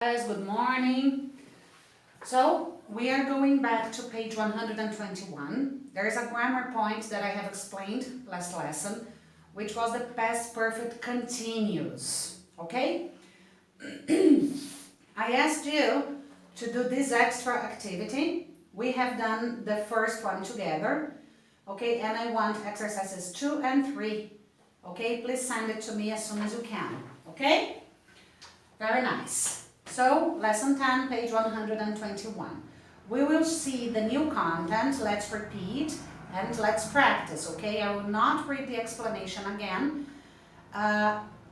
Guys, good morning. So we are going back to page 121. There is a grammar point that I have explained last lesson, which was the past perfect continuous. Okay? I asked you to do this extra activity. We have done the first one together. Okay, and I want exercises 2 and 3. Okay, please send it to me as soon as you can. Okay? Very nice. So, lesson 10, page 121. We will see the new content, let's repeat, and let's practice, okay? I will not read the explanation again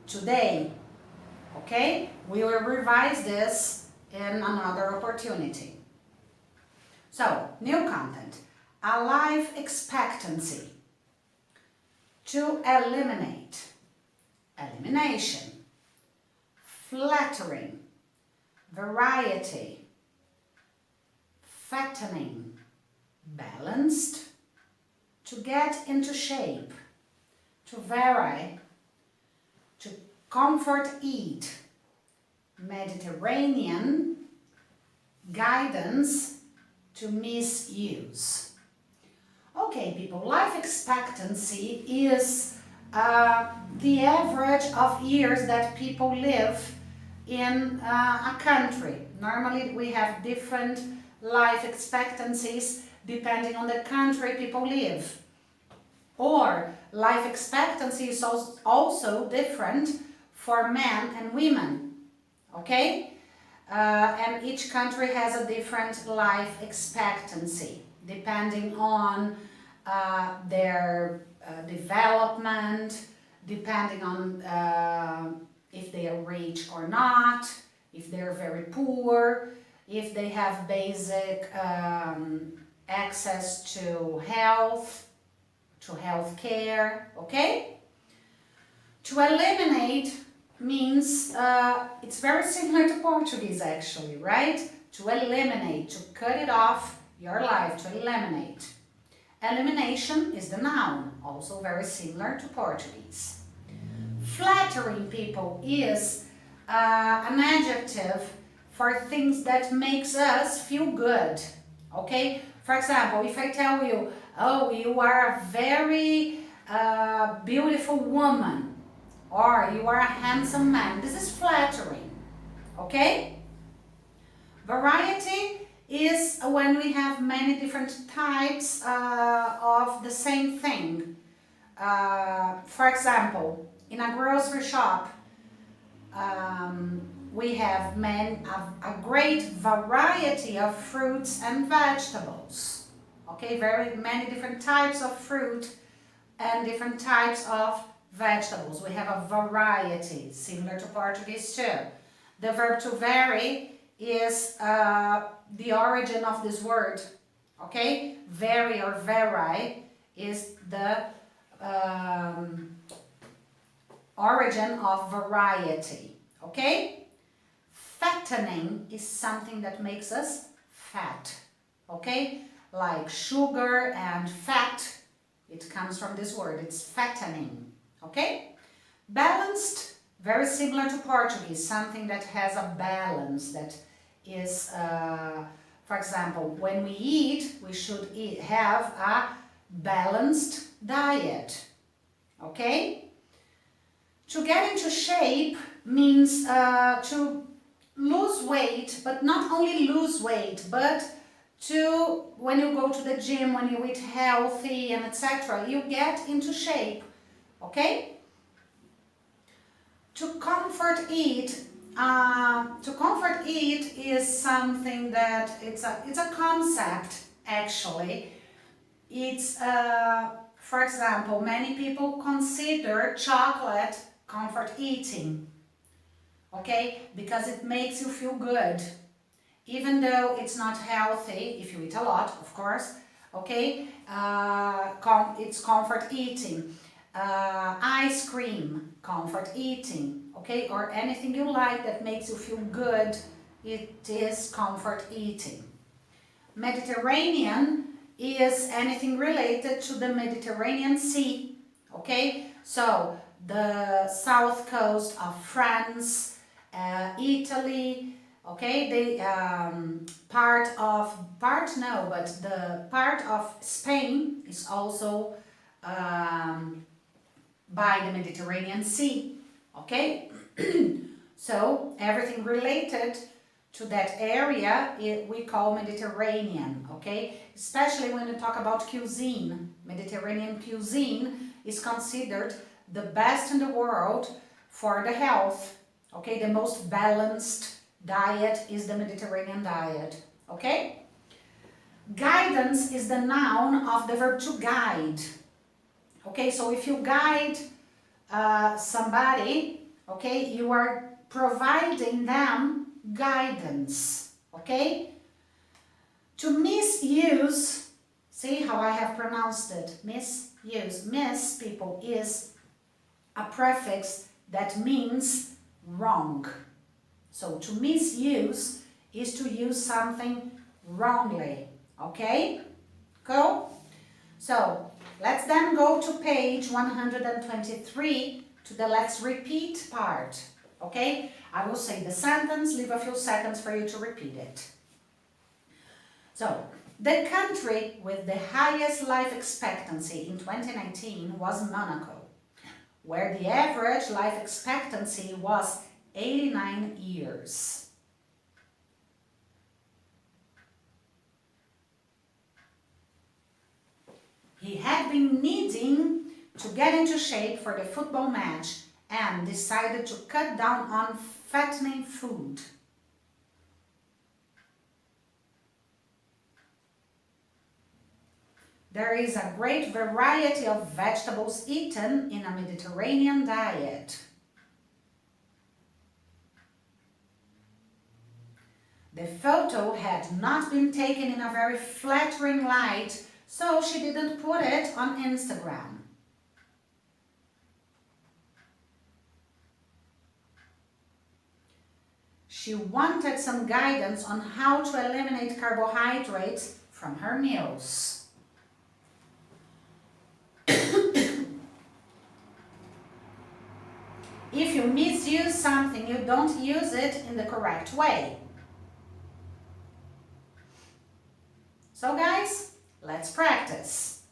today, okay? We will revise this in another opportunity. So, new content. A life expectancy. To eliminate. Elimination. Flattering. Variety, fattening, balanced, to get into shape, to vary, to comfort eat, Mediterranean, guidance, to misuse. Okay, people, life expectancy is the average of years that people live in a country. Normally we have different life expectancies depending on the country people live. Or life expectancy is also different for men and women. Okay? And each country has a different life expectancy depending on their development, depending on if they are rich or not, if they're very poor, if they have basic access to health care, okay? To eliminate means, it's very similar to Portuguese actually, right? To eliminate, to cut it off your life, to eliminate. Elimination is the noun, also very similar to Portuguese. Flattering people is an adjective for things that makes us feel good, okay? For example, if I tell you, oh, you are a very beautiful woman, or you are a handsome man, this is flattering, okay? Variety is when we have many different types of the same thing. For example, in a grocery shop, we have a great variety of fruits and vegetables. Okay, very many different types of fruit and different types of vegetables. We have a variety, similar to Portuguese too. The verb to vary is the origin of this word. Okay, vary or vary is the origin of variety, okay? Fattening is something that makes us fat, okay? Like sugar and fat, it comes from this word, it's fattening, okay? Balanced, very similar to Portuguese, something that has a balance, that is, for example, when we eat, we should have a balanced diet, okay? To get into shape means to lose weight, but not only lose weight, but to, when you go to the gym, when you eat healthy and etc., you get into shape, okay? To comfort eat is something that it's a concept actually. It's for example, many people consider chocolate comfort eating, okay, because it makes you feel good, even though it's not healthy if you eat a lot, of course, okay, it's comfort eating. Ice cream, comfort eating, okay, or anything you like that makes you feel good, it is comfort eating. Mediterranean is anything related to the Mediterranean Sea, okay? So the south coast of France, Italy, okay, the part of Spain is also by the Mediterranean Sea, okay? So everything related to that area we call Mediterranean, okay? Especially when we talk about cuisine. Mediterranean cuisine is considered the best in the world for the health, okay? The most balanced diet is the Mediterranean diet, okay? Guidance is the noun of the verb to guide, okay? So if you guide somebody, okay, you are providing them guidance, okay? To misuse, see how I have pronounced it, misuse, miss, people, is a prefix that means wrong. So to misuse is to use something wrongly, okay? Cool? So let's then go to page 123 to the let's repeat part, okay? I will say the sentence, leave a few seconds for you to repeat it. So, the country with the highest life expectancy in 2019 was Monaco, where the average life expectancy was 89 years. He had been needing to get into shape for the football match and decided to cut down on fattening food. There is a great variety of vegetables eaten in a Mediterranean diet. The photo had not been taken in a very flattering light, so she didn't put it on Instagram. She wanted some guidance on how to eliminate carbohydrates from her meals. If you misuse something, you don't use it in the correct way. So guys, let's practice.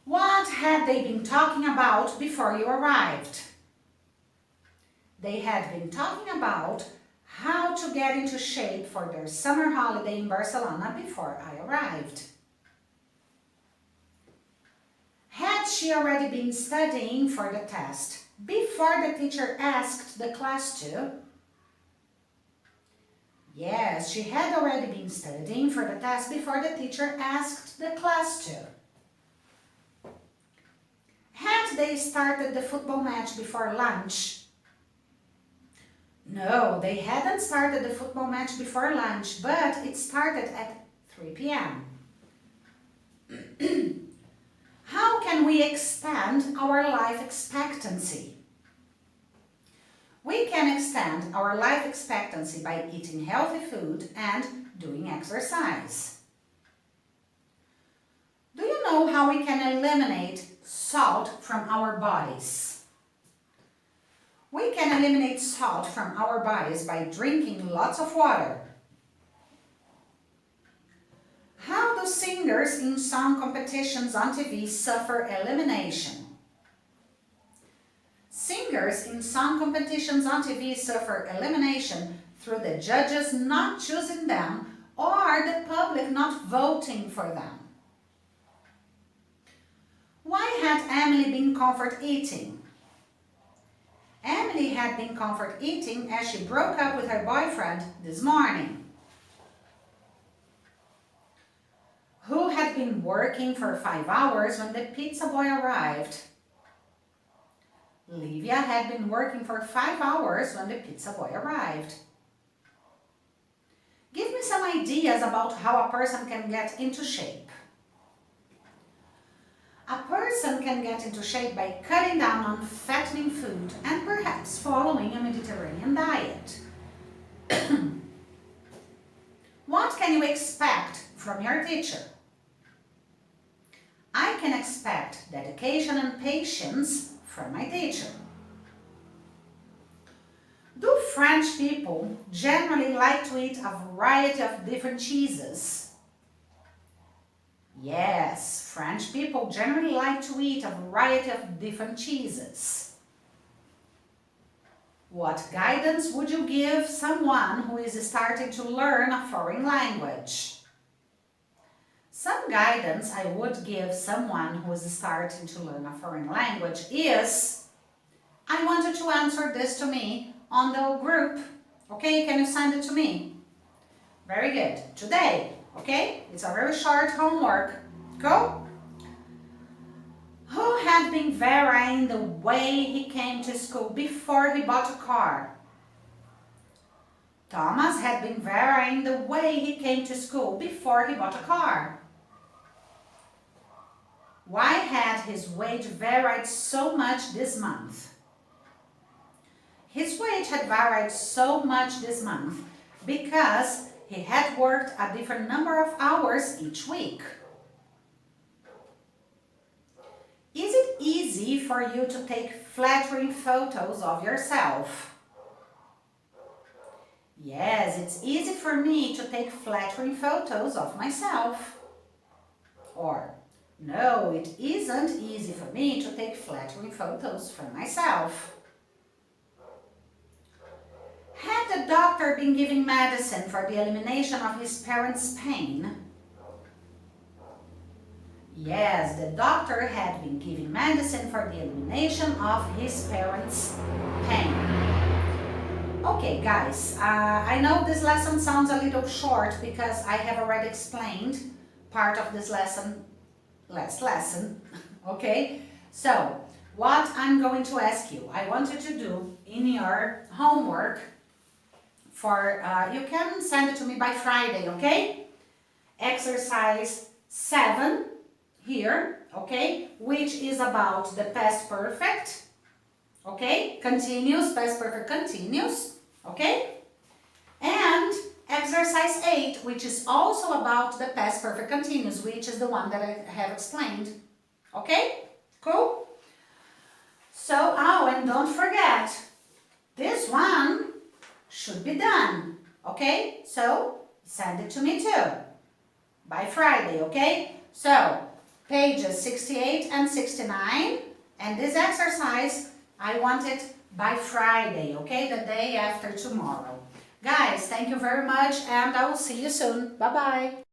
What had they been talking about before you arrived? They had been talking about how to get into shape for their summer holiday in Barcelona before I arrived. Had she already been studying for the test before the teacher asked the class to? Yes, she had already been studying for the test before the teacher asked the class to. Had they started the football match before lunch? No, they hadn't started the football match before lunch, but it started at 3 p.m. How can we extend our life expectancy? We can extend our life expectancy by eating healthy food and doing exercise. Do you know how we can eliminate salt from our bodies? We can eliminate salt from our bodies by drinking lots of water. How do singers in song competitions on TV suffer elimination? Singers in song competitions on TV suffer elimination through the judges not choosing them or the public not voting for them. Why had Emily been comfort eating? Emily had been comfort eating as she broke up with her boyfriend this morning. Who had been working for 5 hours when the pizza boy arrived? Livia had been working for 5 hours when the pizza boy arrived. Give me some ideas about how a person can get into shape. A person can get into shape by cutting down on fattening food and perhaps following a Mediterranean diet. What can you expect from your teacher? I can expect dedication and patience from my teacher. Do French people generally like to eat a variety of different cheeses? Yes, French people generally like to eat a variety of different cheeses. What guidance would you give someone who is starting to learn a foreign language? Some guidance I would give someone who is starting to learn a foreign language is, I want you to answer this to me on the group. Okay, can you send it to me? Very good. Today, okay? It's a very short homework. Go. Who had been varying the way he came to school before he bought a car? Thomas had been varying the way he came to school before he bought a car. Why had his wage varied so much this month? His wage had varied so much this month because he had worked a different number of hours each week. Is it easy for you to take flattering photos of yourself? Yes, it's easy for me to take flattering photos of myself. Or, no, it isn't easy for me to take flattering photos for myself. Had the doctor been giving medicine for the elimination of his parents' pain? Yes, the doctor had been giving medicine for the elimination of his parents' pain. Okay, guys, I know this lesson sounds a little short because I have already explained part of this lesson last lesson, okay? So, what I'm going to ask you, I want you to do in your homework for, you can send it to me by Friday, okay? Exercise 7 here, okay? Which is about the past perfect, okay? Continuous, past perfect continuous, okay? And exercise 8, which is also about the past perfect continuous, which is the one that I have explained. Okay? Cool? So, oh, and don't forget, this one should be done. Okay? So, send it to me too. By Friday, okay? So, pages 68 and 69. And this exercise, I want it by Friday, okay? The day after tomorrow. Guys, thank you very much and I will see you soon. Bye-bye.